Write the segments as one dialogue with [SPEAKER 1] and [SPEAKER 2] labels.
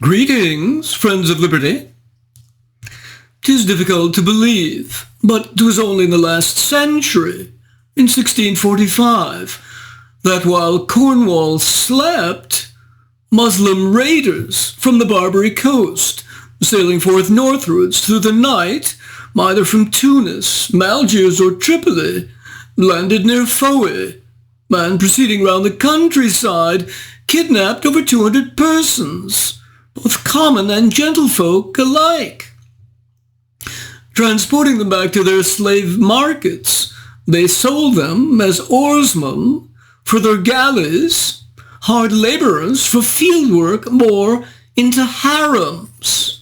[SPEAKER 1] Greetings, friends of liberty. 'Tis difficult to believe, but 'twas only in the last century, in 1645, that while Cornwall slept, Muslim raiders from the Barbary coast, sailing forth northwards through the night, either from Tunis, Algiers, or Tripoli, landed near Fowey, and proceeding round the countryside, kidnapped over 200 persons, both common and gentlefolk alike. Transporting them back to their slave markets, they sold them as oarsmen for their galleys, hard labourers for fieldwork, or into harems.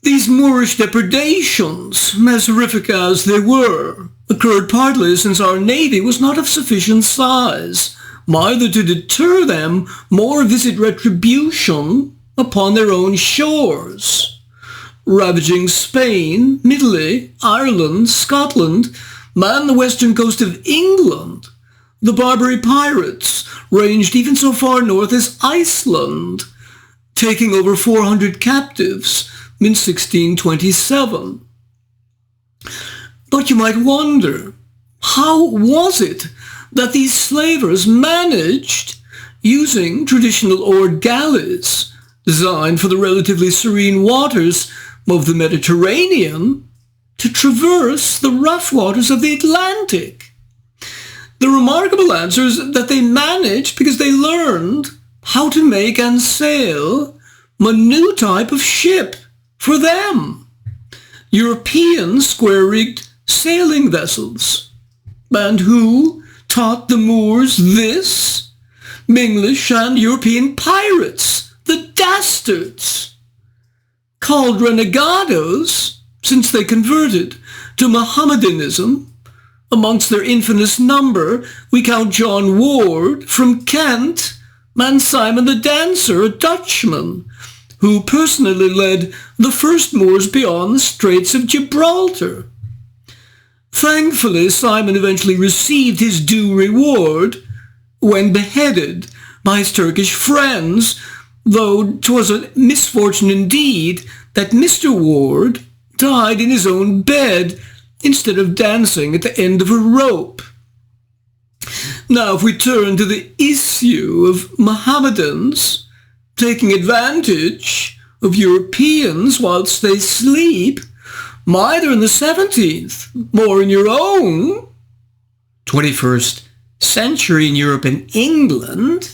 [SPEAKER 1] These Moorish depredations, as horrific as they were, occurred partly since our navy was not of sufficient size, either to deter them or visit retribution upon their own shores. Ravaging Spain, Italy, Ireland, Scotland, and the western coast of England, the Barbary pirates ranged even so far north as Iceland, taking over 400 captives in 1627. But you might wonder, how was it that these slavers managed, using traditional oared galleys designed for the relatively serene waters of the Mediterranean, to traverse the rough waters of the Atlantic? The remarkable answer is that they managed because they learned how to make and sail a new type of ship for them, European square-rigged sailing vessels. And who taught the Moors this? English and European pirates, the dastards, called renegados since they converted to Mohammedanism. Amongst their infamous number, we count John Ward from Kent and Simon the Dancer, a Dutchman, who personally led the first Moors beyond the Straits of Gibraltar. Thankfully, Simon eventually received his due reward when beheaded by his Turkish friends, though 'twas a misfortune indeed that Mr. Ward died in his own bed instead of dancing at the end of a rope. Now, if we turn to the issue of Mohammedans taking advantage of Europeans whilst they sleep, either in the 17th or in your own 21st century in Europe and England,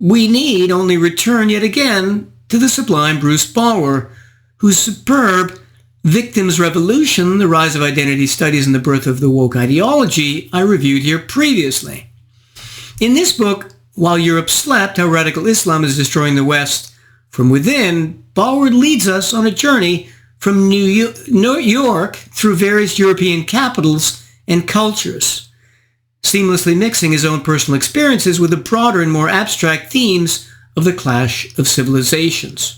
[SPEAKER 1] we need only return yet again to the sublime Bruce Bawer, whose superb Victims' Revolution, The Rise of Identity Studies and the Birth of the Woke Ideology I reviewed here previously. In this book, While Europe Slept, How Radical Islam is Destroying the West from Within, Bawer leads us on a journey from New York through various European capitals and cultures, seamlessly mixing his own personal experiences with the broader and more abstract themes of the clash of civilizations.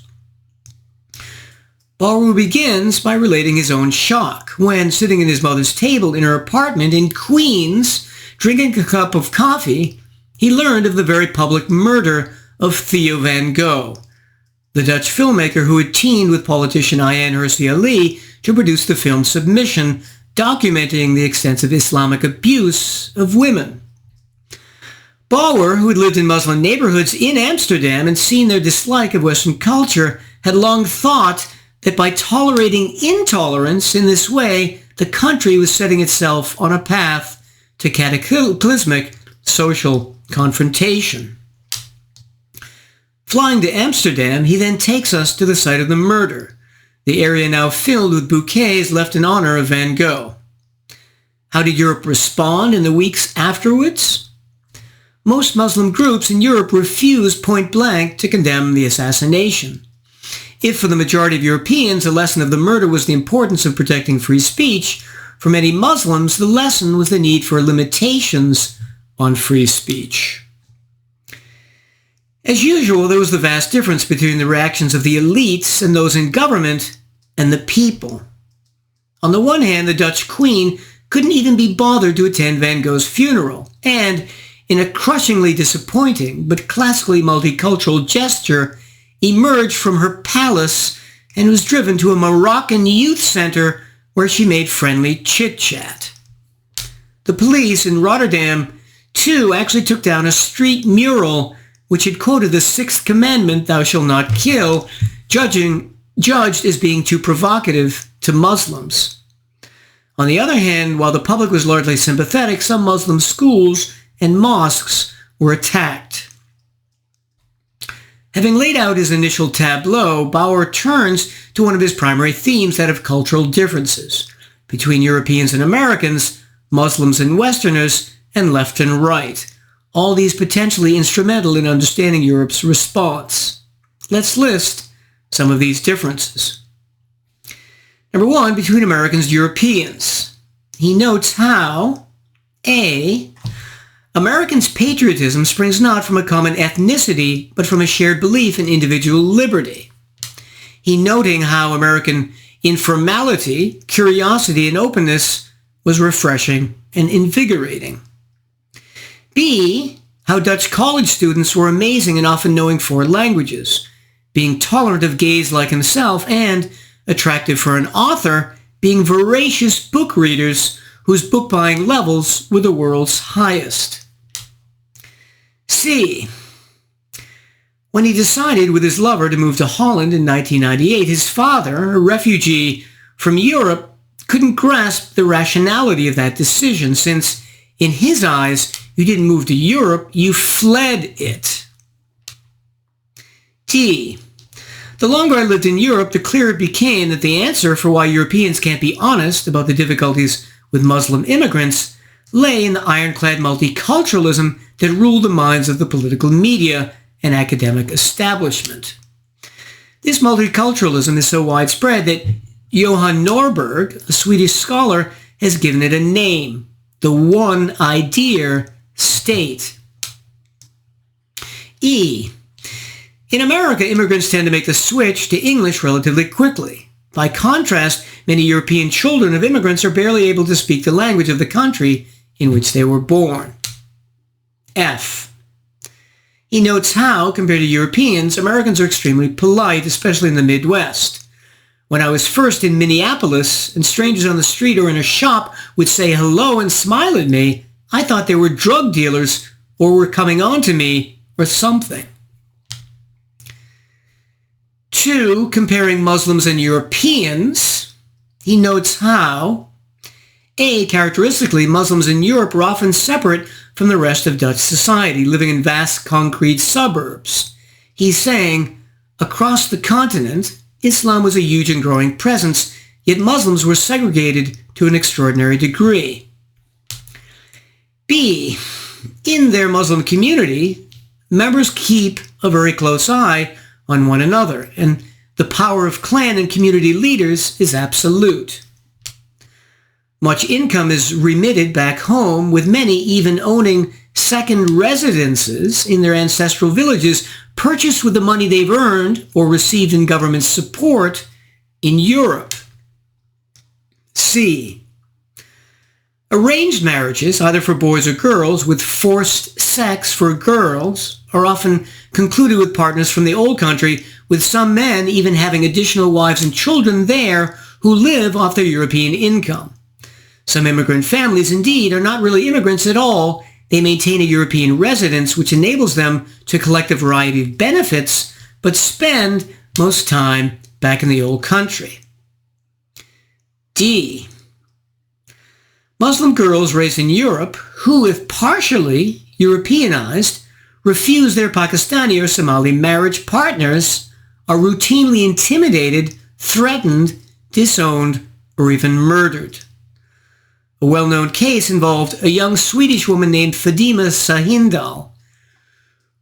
[SPEAKER 1] Bawer begins by relating his own shock when, sitting at his mother's table in her apartment in Queens, drinking a cup of coffee, he learned of the very public murder of Theo van Gogh, the Dutch filmmaker who had teamed with politician Ayaan Hirsi Ali to produce the film Submission, documenting the extensive Islamic abuse of women. Bawer, who had lived in Muslim neighborhoods in Amsterdam and seen their dislike of Western culture, had long thought that by tolerating intolerance in this way, the country was setting itself on a path to cataclysmic social confrontation. Flying to Amsterdam, he then takes us to the site of the murder, the area now filled with bouquets left in honor of Van Gogh. How did Europe respond in the weeks afterwards? Most Muslim groups in Europe refused point blank to condemn the assassination. If for the majority of Europeans a lesson of the murder was the importance of protecting free speech, for many Muslims the lesson was the need for limitations on free speech. As usual, there was the vast difference between the reactions of the elites and those in government and the people. On the one hand, the Dutch Queen couldn't even be bothered to attend Van Gogh's funeral, and in a crushingly disappointing but classically multicultural gesture, emerged from her palace and was driven to a Moroccan youth center where she made friendly chit-chat. The police in Rotterdam, too, actually took down a street mural which had quoted the sixth commandment, "Thou shalt not kill," judged as being too provocative to Muslims. On the other hand, while the public was largely sympathetic, some Muslim schools and mosques were attacked. Having laid out his initial tableau, Bawer turns to one of his primary themes, that of cultural differences between Europeans and Americans, Muslims and Westerners, and left and right, all these potentially instrumental in understanding Europe's response. Let's list some of these differences. Number one, between Americans and Europeans. He notes how, A, Americans' patriotism springs not from a common ethnicity, but from a shared belief in individual liberty. He noting how American informality, curiosity, and openness was refreshing and invigorating. B, how Dutch college students were amazing and often knowing foreign languages, being tolerant of gays like himself, and, attractive for an author, being voracious book readers whose book-buying levels were the world's highest. C, when he decided with his lover to move to Holland in 1998, his father, a refugee from Europe, couldn't grasp the rationality of that decision, since, in his eyes, you didn't move to Europe, you fled it. D, the longer I lived in Europe, the clearer it became that the answer for why Europeans can't be honest about the difficulties with Muslim immigrants lay in the ironclad multiculturalism that ruled the minds of the political media and academic establishment. This multiculturalism is so widespread that Johan Norberg, a Swedish scholar, has given it a name: the one idea state. E, in America, immigrants tend to make the switch to English relatively quickly. By contrast, many European children of immigrants are barely able to speak the language of the country in which they were born. F, he notes how, compared to Europeans, Americans are extremely polite, especially in the Midwest. When I was first in Minneapolis and strangers on the street or in a shop would say hello and smile at me, I thought they were drug dealers or were coming on to me or something. 2, comparing Muslims and Europeans, he notes how, A, characteristically, Muslims in Europe are often separate from the rest of Dutch society, living in vast concrete suburbs. He's saying, across the continent, Islam was a huge and growing presence, yet Muslims were segregated to an extraordinary degree. B, in their Muslim community, members keep a very close eye on one another, and the power of clan and community leaders is absolute. Much income is remitted back home, with many even owning second residences in their ancestral villages, purchased with the money they've earned or received in government support in Europe. C, arranged marriages, either for boys or girls, with forced sex for girls, are often concluded with partners from the old country, with some men even having additional wives and children there who live off their European income. Some immigrant families, indeed, are not really immigrants at all. They maintain a European residence, which enables them to collect a variety of benefits, but spend most time back in the old country. D, Muslim girls raised in Europe who, if partially Europeanized, refuse their Pakistani or Somali marriage partners, are routinely intimidated, threatened, disowned, or even murdered. A well-known case involved a young Swedish woman named Fadima Sahindal,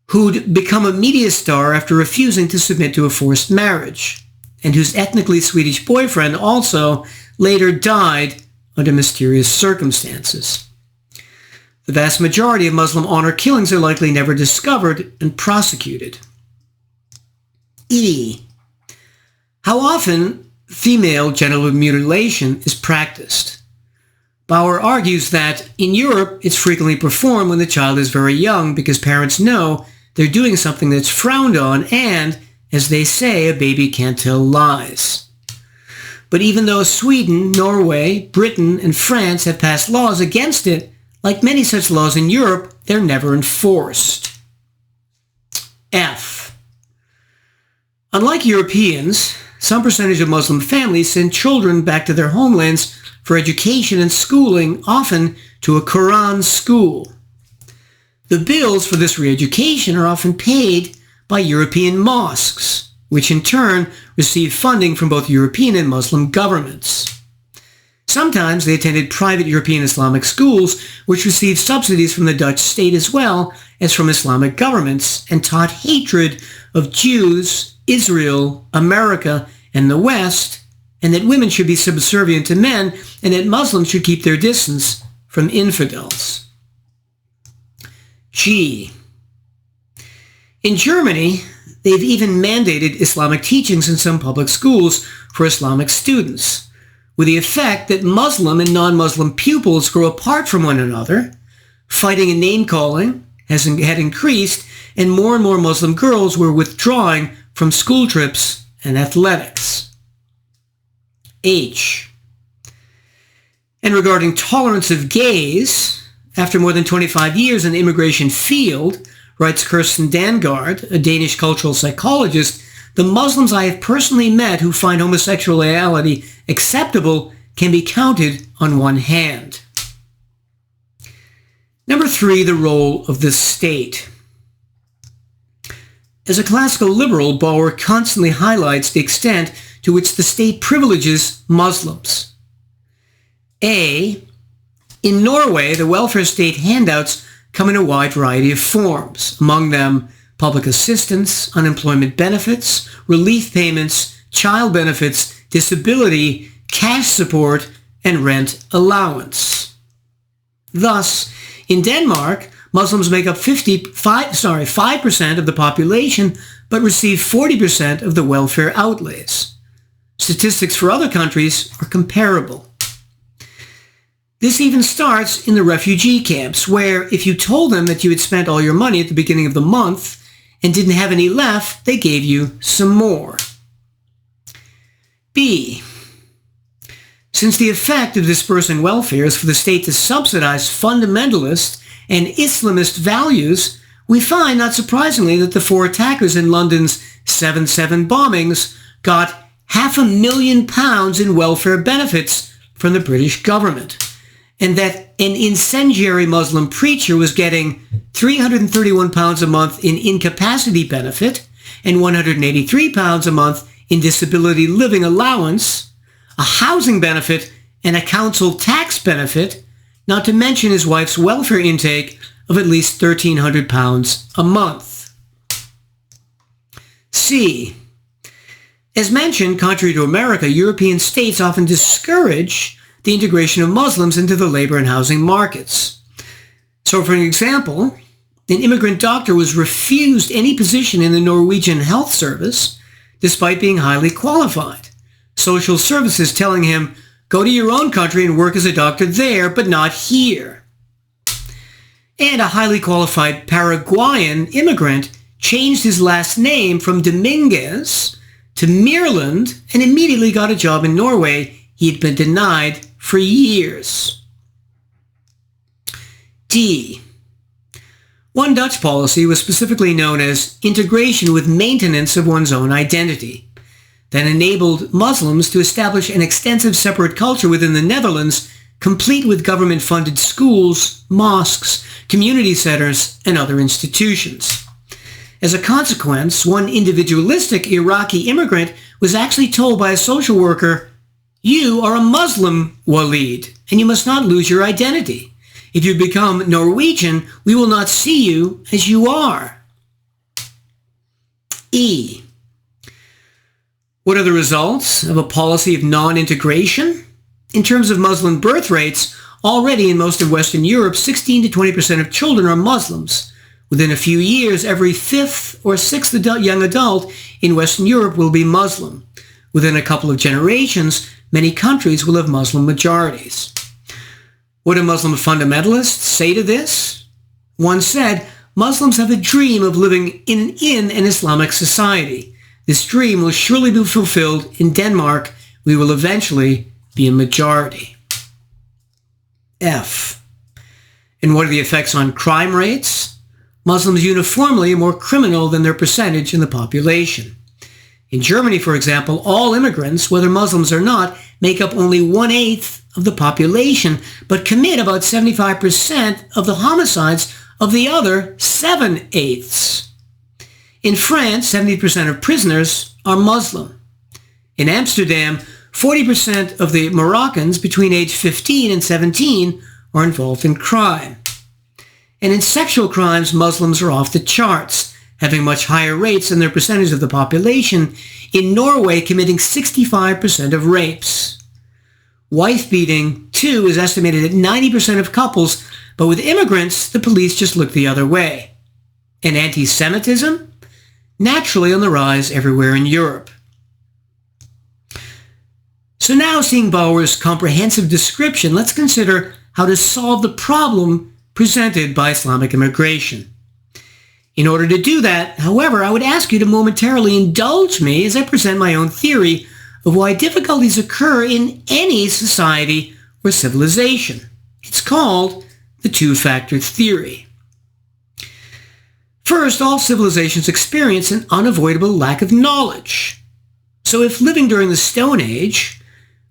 [SPEAKER 1] who'd become a media star after refusing to submit to a forced marriage, and whose ethnically Swedish boyfriend also later died under mysterious circumstances. The vast majority of Muslim honor killings are likely never discovered and prosecuted. E, how often female genital mutilation is practiced. Bawer argues that in Europe, it's frequently performed when the child is very young because parents know they're doing something that's frowned on and, as they say, a baby can't tell lies. But even though Sweden, Norway, Britain, and France have passed laws against it, like many such laws in Europe, they're never enforced. F. Unlike Europeans, some percentage of Muslim families send children back to their homelands for education and schooling, often to a Quran school. The bills for this re-education are often paid by European mosques, which in turn receive funding from both European and Muslim governments. Sometimes they attended private European Islamic schools, which received subsidies from the Dutch state as well as from Islamic governments, and taught hatred of Jews, Israel, America, and the West, and that women should be subservient to men, and that Muslims should keep their distance from infidels. G. In Germany, they've even mandated Islamic teachings in some public schools for Islamic students, with the effect that Muslim and non-Muslim pupils grow apart from one another, fighting and name-calling had increased, and more Muslim girls were withdrawing from school trips and athletics. H. And regarding tolerance of gays, after more than 25 years in the immigration field, writes Kirsten Dangard, a Danish cultural psychologist, the Muslims I have personally met who find homosexuality acceptable can be counted on one hand. Number 3, the role of the state. As a classical liberal, Bawer constantly highlights the extent to which the state privileges Muslims. A. In Norway, the welfare state handouts come in a wide variety of forms, among them public assistance, unemployment benefits, relief payments, child benefits, disability, cash support, and rent allowance. Thus, in Denmark, Muslims make up 5% of the population, but receive 40% of the welfare outlays. Statistics for other countries are comparable. This even starts in the refugee camps, where if you told them that you had spent all your money at the beginning of the month and didn't have any left, they gave you some more. B. Since the effect of dispersing welfare is for the state to subsidize fundamentalist and Islamist values, we find, not surprisingly, that the 4 attackers in London's 7/7 bombings got £500,000 in welfare benefits from the British government, and that an incendiary Muslim preacher was getting £331 a month in incapacity benefit and £183 a month in disability living allowance, a housing benefit, and a council tax benefit, not to mention his wife's welfare intake of at least £1,300 a month. C. As mentioned, contrary to America, European states often discourage the integration of Muslims into the labor and housing markets. So, for an example, an immigrant doctor was refused any position in the Norwegian health service despite being highly qualified. Social services telling him, go to your own country and work as a doctor there, but not here. And a highly qualified Paraguayan immigrant changed his last name from Dominguez to Meerland and immediately got a job in Norway he'd been denied for years. D. One Dutch policy was specifically known as integration with maintenance of one's own identity, that enabled Muslims to establish an extensive separate culture within the Netherlands, complete with government-funded schools, mosques, community centers, and other institutions. As a consequence, one individualistic Iraqi immigrant was actually told by a social worker, "You are a Muslim, Walid, and you must not lose your identity. If you become Norwegian, we will not see you as you are." E. What are the results of a policy of non-integration? In terms of Muslim birth rates, already in most of Western Europe, 16 to 20% of children are Muslims. Within a few years, every 5th or 6th young adult in Western Europe will be Muslim. Within a couple of generations, many countries will have Muslim majorities. What do Muslim fundamentalists say to this? One said, Muslims have a dream of living in an Islamic society. This dream will surely be fulfilled in Denmark. We will eventually be a majority. F. And what are the effects on crime rates? Muslims uniformly are more criminal than their percentage in the population. In Germany, for example, all immigrants, whether Muslims or not, make up only 1/8 of the population, but commit about 75% of the homicides of the other 7/8. In France, 70% of prisoners are Muslim. In Amsterdam, 40% of the Moroccans between age 15 and 17 are involved in crime. And in sexual crimes, Muslims are off the charts, having much higher rates than their percentage of the population, in Norway committing 65% of rapes. Wife-beating, too, is estimated at 90% of couples, but with immigrants, the police just look the other way. And anti-Semitism? Naturally on the rise everywhere in Europe. So now, seeing Bawer's comprehensive description, let's consider how to solve the problem presented by Islamic immigration. In order to do that, however, I would ask you to momentarily indulge me as I present my own theory of why difficulties occur in any society or civilization. It's called the two-factor theory. First, all civilizations experience an unavoidable lack of knowledge. So if living during the Stone Age,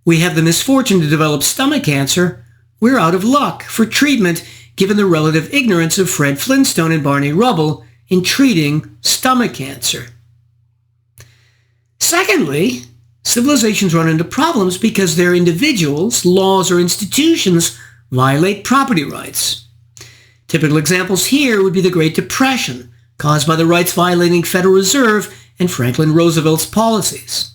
[SPEAKER 1] we have the misfortune to develop stomach cancer, we're out of luck for treatment given the relative ignorance of Fred Flintstone and Barney Rubble in treating stomach cancer. Secondly, civilizations run into problems because their individuals, laws, or institutions violate property rights. Typical examples here would be the Great Depression, caused by the rights-violating Federal Reserve and Franklin Roosevelt's policies.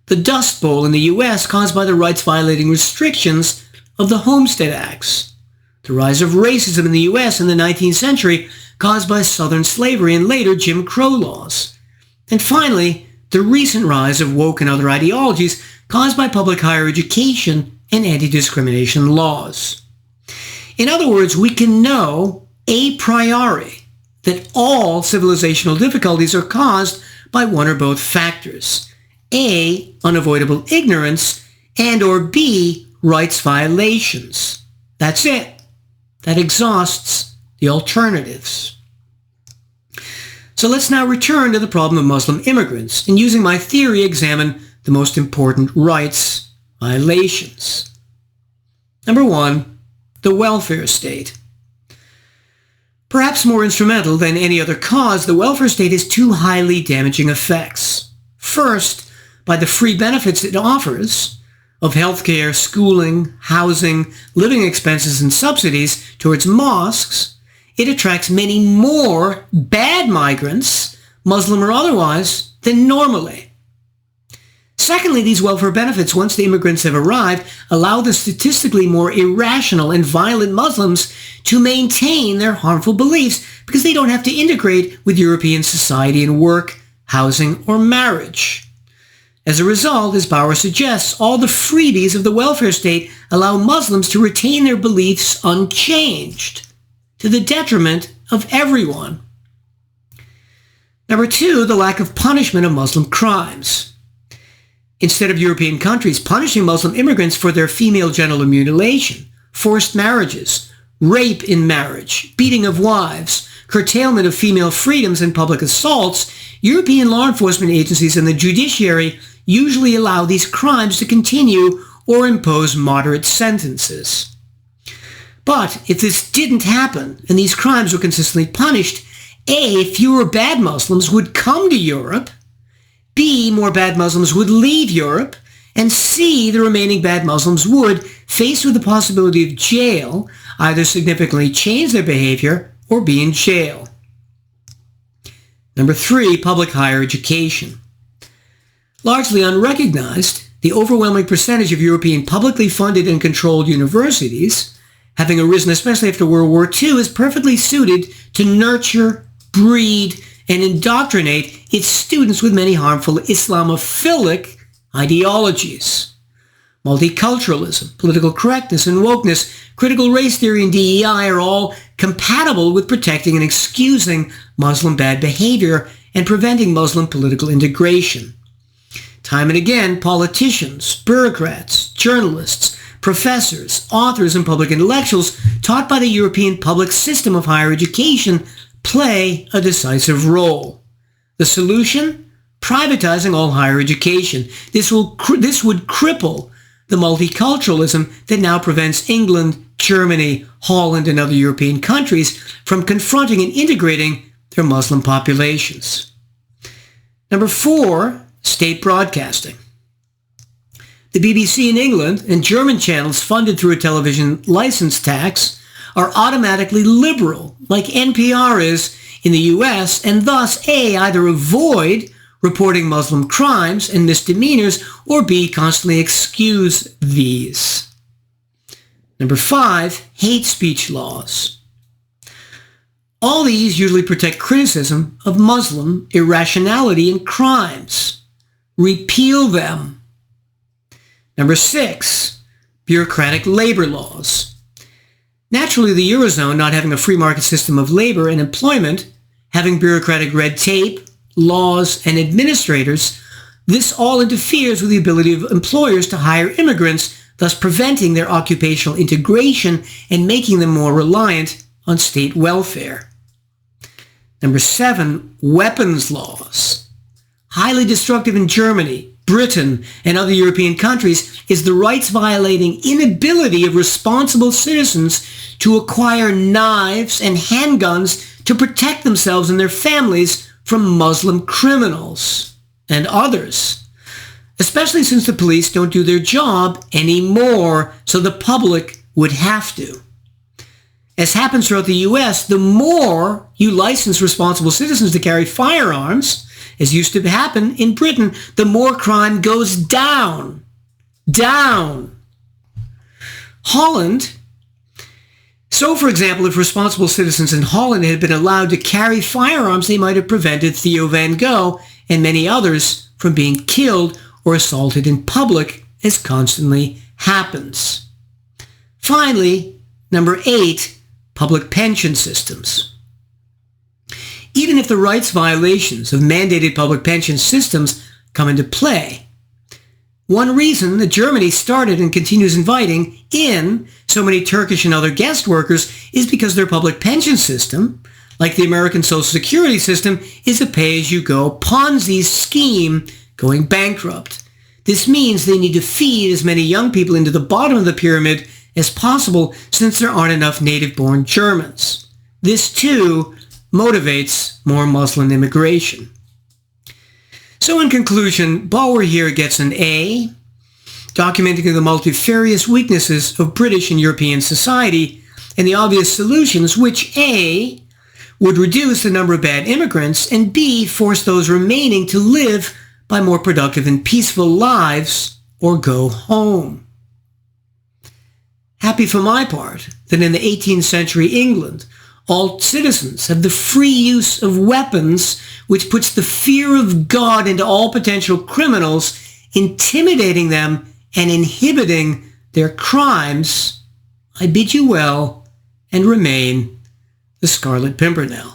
[SPEAKER 1] The Dust Bowl in the U.S., caused by the rights-violating restrictions of the Homestead Acts. The rise of racism in the U.S. in the 19th century, caused by Southern slavery and later Jim Crow laws. And finally, the recent rise of woke and other ideologies caused by public higher education and anti-discrimination laws. In other words, we can know a priori that all civilizational difficulties are caused by one or both factors. A, unavoidable ignorance, and or B, rights violations. That's it. That exhausts the alternatives. So let's now return to the problem of Muslim immigrants and, using my theory, examine the most important rights violations. Number one, the welfare state. Perhaps more instrumental than any other cause, the welfare state has two highly damaging effects. First, by the free benefits it offers of healthcare, schooling, housing, living expenses, and subsidies towards mosques, it attracts many more bad migrants, Muslim or otherwise, than normally. Secondly, these welfare benefits, once the immigrants have arrived, allow the statistically more irrational and violent Muslims to maintain their harmful beliefs because they don't have to integrate with European society in work, housing, or marriage. As a result, as Bawer suggests, all the freebies of the welfare state allow Muslims to retain their beliefs unchanged, to the detriment of everyone. Number two, the lack of punishment of Muslim crimes. Instead of European countries punishing Muslim immigrants for their female genital mutilation, forced marriages, rape in marriage, beating of wives, curtailment of female freedoms, and public assaults, European law enforcement agencies and the judiciary usually allow these crimes to continue or impose moderate sentences. But if this didn't happen and these crimes were consistently punished, A, fewer bad Muslims would come to Europe, B, more bad Muslims would leave Europe, and C, the remaining bad Muslims would, faced with the possibility of jail, either significantly change their behavior or be in jail. Number three, public higher education. Largely unrecognized, the overwhelming percentage of European publicly funded and controlled universities, having arisen especially after World War II, is perfectly suited to nurture, breed, and indoctrinate its students with many harmful Islamophilic ideologies. Multiculturalism, political correctness and wokeness, critical race theory and DEI are all compatible with protecting and excusing Muslim bad behavior and preventing Muslim political integration. Time and again, politicians, bureaucrats, journalists, professors, authors, and public intellectuals taught by the European public system of higher education play a decisive role. The solution? Privatizing all higher education. This would cripple the multiculturalism that now prevents England, Germany, Holland, and other European countries from confronting and integrating their Muslim populations. Number 4, state broadcasting. The BBC in England and German channels funded through a television license tax are automatically liberal, like NPR is in the US, and thus A, either avoid reporting Muslim crimes and misdemeanors, or B, constantly excuse these. Number 5, hate speech laws. All these usually protect criticism of Muslim irrationality and crimes. Repeal them. Number 6, bureaucratic labor laws. Naturally, the Eurozone not having a free market system of labor and employment, having bureaucratic red tape, laws, and administrators, this all interferes with the ability of employers to hire immigrants, thus preventing their occupational integration and making them more reliant on state welfare. Number 7, weapons laws. Highly destructive in Germany, Britain, and other European countries is the rights-violating inability of responsible citizens to acquire knives and handguns to protect themselves and their families from Muslim criminals and others, especially since the police don't do their job anymore, so the public would have to. As happens throughout the US, the more you license responsible citizens to carry firearms, as used to happen in Britain, the more crime goes down. Down. Holland. So, for example, if responsible citizens in Holland had been allowed to carry firearms, they might have prevented Theo van Gogh and many others from being killed or assaulted in public, as constantly happens. Finally, number 8, public pension systems. Even if the rights violations of mandated public pension systems come into play, one reason that Germany started and continues inviting in so many Turkish and other guest workers is because their public pension system, like the American Social Security system, is a pay-as-you-go Ponzi scheme going bankrupt. This means they need to feed as many young people into the bottom of the pyramid as possible since there aren't enough native-born Germans. This, too, motivates more Muslim immigration. So in conclusion, Bawer here gets an A, documenting the multifarious weaknesses of British and European society and the obvious solutions which A, would reduce the number of bad immigrants, and B, force those remaining to live by more productive and peaceful lives or go home. Happy for my part that in the 18th century England, all citizens have the free use of weapons, which puts the fear of God into all potential criminals, intimidating them and inhibiting their crimes. I bid you well and remain the Scarlet Pimpernel.